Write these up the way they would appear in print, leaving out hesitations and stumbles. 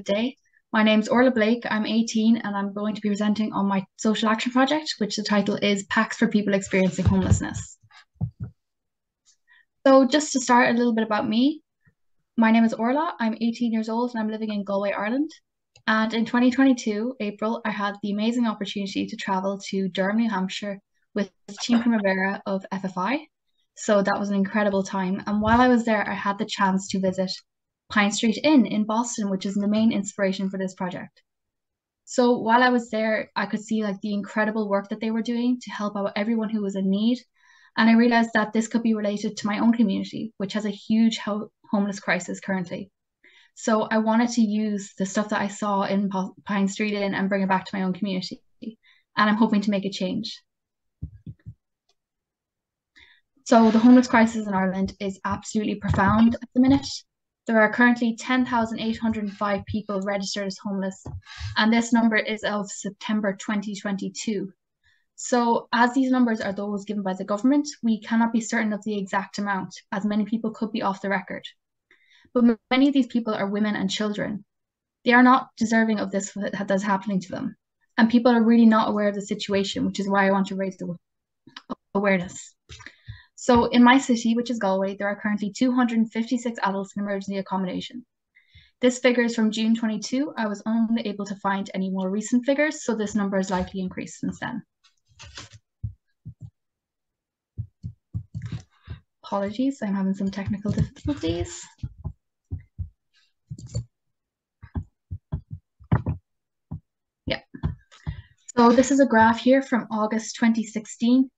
day. My name's Orla Blake. I'm 18 and I'm going to be presenting on my social action project, which the title is Packs for People Experiencing Homelessness. So just to start, a little bit about me. My name is Orla. I'm 18 years old and I'm living in Galway, Ireland. And in 2022, April, I had the amazing opportunity to travel to Durham, New Hampshire with Team Primavera of FFI. So that was an incredible time. And while I was there, I had the chance to visit Pine Street Inn in Boston, which is the main inspiration for this project. So while I was there, I could see like the incredible work that they were doing to help out everyone who was in need. And I realized that this could be related to my own community, which has a huge homeless crisis currently. So I wanted to use the stuff that I saw in Pine Street Inn and bring it back to my own community. And I'm hoping to make a change. So the homeless crisis in Ireland is absolutely profound at the minute. There are currently 10,805 people registered as homeless, and this number is of September 2022. So as these numbers are those given by the government, we cannot be certain of the exact amount, as many people could be off the record. But many of these people are women and children. They are not deserving of this that's happening to them. And people are really not aware of the situation, which is why I want to raise the awareness. So in my city, which is Galway, there are currently 256 adults in emergency accommodation. This figure is from June 22. I was only able to find any more recent figures, so this number has likely increased since then. Apologies, I'm having some technical difficulties. Yeah. So this is a graph here from August 2016.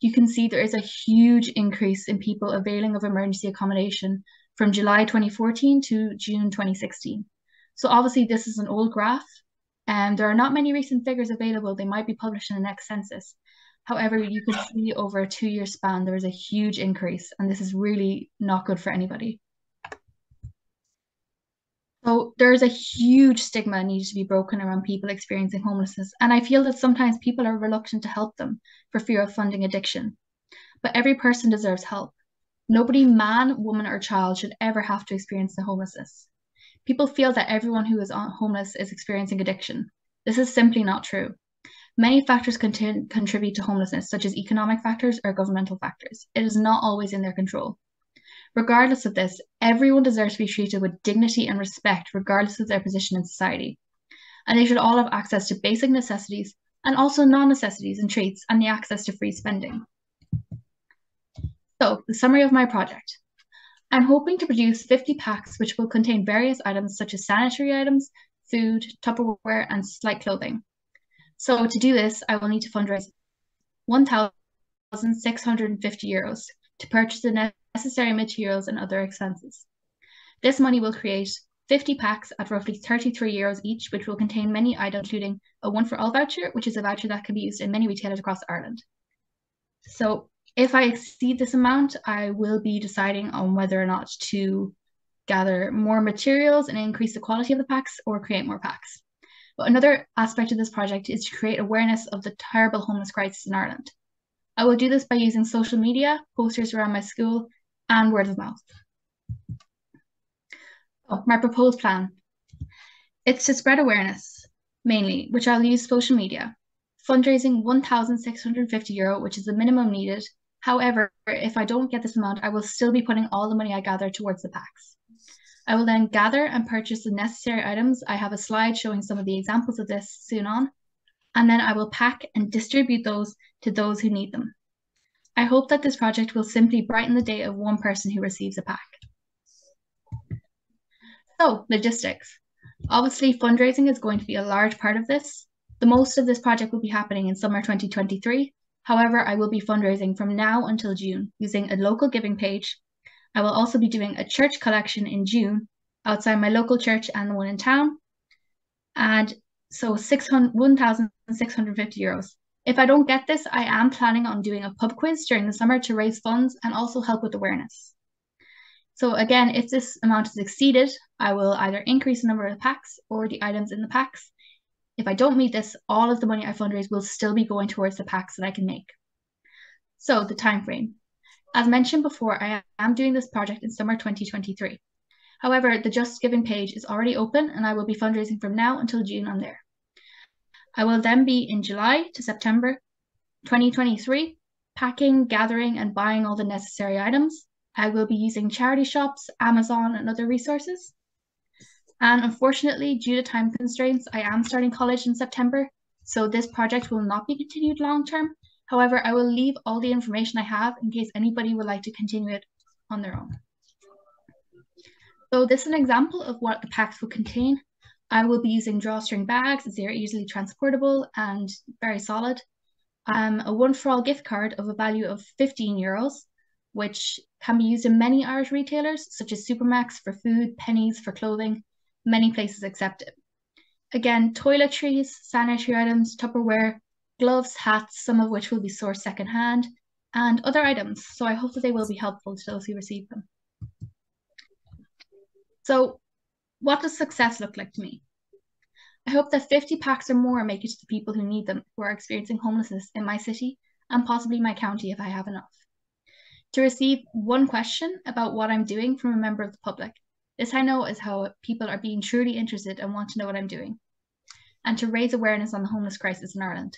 You can see there is a huge increase in people availing of emergency accommodation from July 2014 to June 2016. So obviously this is an old graph and there are not many recent figures available. They might be published in the next census. However, you can see over a 2-year span, there is a huge increase and this is really not good for anybody. So there's a huge stigma needs to be broken around people experiencing homelessness. And I feel that sometimes people are reluctant to help them for fear of funding addiction. But every person deserves help. Nobody, man, woman, or child should ever have to experience the homelessness. People feel that everyone who is homeless is experiencing addiction. This is simply not true. Many factors contribute to homelessness, such as economic factors or governmental factors. It is not always in their control. Regardless of this, everyone deserves to be treated with dignity and respect, regardless of their position in society. And they should all have access to basic necessities and also non-necessities and treats and the access to free spending. So, the summary of my project. I'm hoping to produce 50 packs which will contain various items such as sanitary items, food, Tupperware, and slight clothing. So to do this, I will need to fundraise €1,650 to purchase the necessary materials and other expenses. This money will create 50 packs at roughly €33 each, which will contain many items, including a one for all voucher, which is a voucher that can be used in many retailers across Ireland. So if I exceed this amount, I will be deciding on whether or not to gather more materials and increase the quality of the packs or create more packs. But another aspect of this project is to create awareness of the terrible homeless crisis in Ireland. I will do this by using social media, posters around my school, and word of mouth. Oh, my proposed plan. It's to spread awareness, mainly, which I'll use social media. Fundraising €1,650, which is the minimum needed. However, if I don't get this amount, I will still be putting all the money I gather towards the packs. I will then gather and purchase the necessary items. I have a slide showing some of the examples of this soon on. And then I will pack and distribute those to those who need them. I hope that this project will simply brighten the day of one person who receives a pack. So, logistics. Obviously, fundraising is going to be a large part of this. The most of this project will be happening in summer 2023. However, I will be fundraising from now until June using a local giving page. I will also be doing a church collection in June outside my local church and the one in town. And so €1,650. If I don't get this, I am planning on doing a pub quiz during the summer to raise funds and also help with awareness. So again, if this amount is exceeded, I will either increase the number of packs or the items in the packs. If I don't meet this, all of the money I fundraise will still be going towards the packs that I can make. So the time frame. As mentioned before, I am doing this project in summer 2023. However, the Just Giving page is already open and I will be fundraising from now until June on there. I will then be in July to September 2023, packing, gathering, and buying all the necessary items. I will be using charity shops, Amazon, and other resources. And unfortunately, due to time constraints, I am starting college in September, so this project will not be continued long term. However, I will leave all the information I have in case anybody would like to continue it on their own. So this is an example of what the packs will contain. I will be using drawstring bags as they are easily transportable and very solid. A one-for-all gift card of a value of €15, which can be used in many Irish retailers, such as Supermacs for food, Pennies for clothing. Many places accept it. Again, toiletries, sanitary items, Tupperware, gloves, hats, some of which will be sourced secondhand, and other items. So I hope that they will be helpful to those who receive them. So what does success look like to me? I hope that 50 packs or more make it to the people who need them, who are experiencing homelessness in my city and possibly my county if I have enough. To receive one question about what I'm doing from a member of the public. This I know is how people are being truly interested and want to know what I'm doing. And to raise awareness on the homeless crisis in Ireland.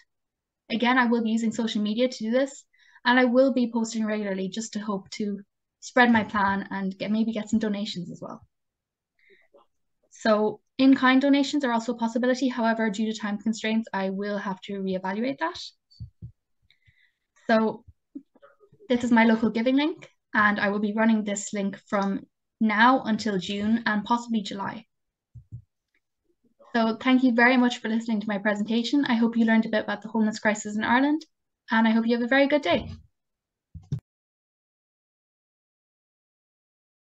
Again, I will be using social media to do this, and I will be posting regularly just to hope to spread my plan and maybe get some donations as well. So in-kind donations are also a possibility. However, due to time constraints, I will have to reevaluate that. So this is my local giving link, and I will be running this link from now until June and possibly July. So thank you very much for listening to my presentation. I hope you learned a bit about the homeless crisis in Ireland, and I hope you have a very good day.